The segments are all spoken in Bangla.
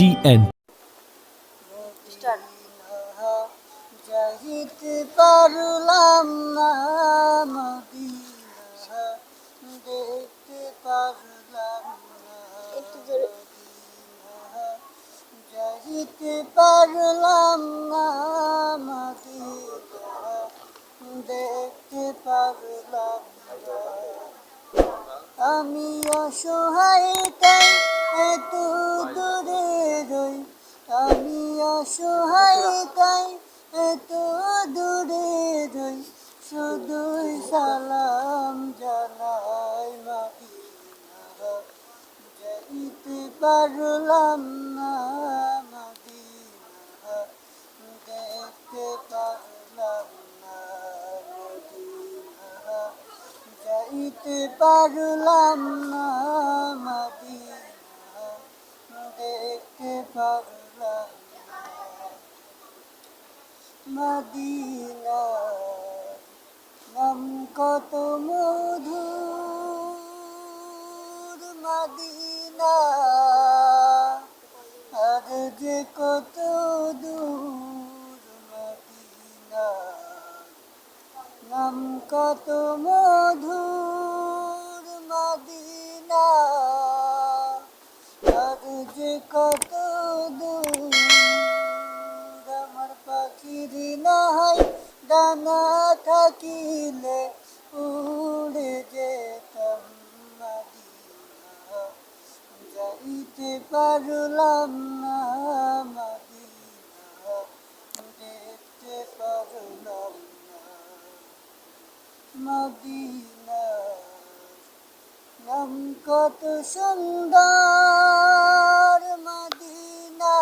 TNT যাইতে পারলাম না মদিনা, দেখতে পারলাম না মদিনা, যাইতে পারলাম না মদিনা, দেখতে পারলাম না। আমি অসহায় তাই এত দূরে রই, আমি অসহায় তাই এত দূরে রই, শুধুই সালাম জানাই মদিনা, যাইতে পারলাম না মদিনা, দেখতে পারলাম না মদিনা, যাইতে পারলাম না মদিনা, দেখতে পারলাম না মদিনা। নাম কত মধুর মদিনা, আর যে কত দূর মদিনা। নাম কত মধুর মদিনা, আর যে কত দূর। আমার পাখির না হয় ডানা থাকিলে উড়ে যেতাম মদিনা, যাইতে পারলাম না মদিনা, দেখতে পারলাম না মদিনা। নাম কত সুন্দর মদিনা,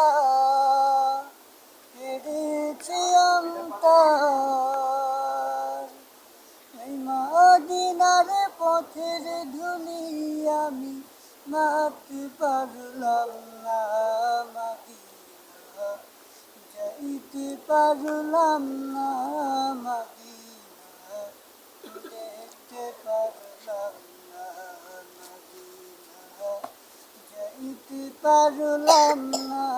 হেরেছে অন্তর। এই মদিনার পথের ধুলি আমি মারতে পারলাম না মদিনা, যাইতে পারলাম না মদিনা, দেখতে পারলাম না মদিনা, যাইতে পারলাম না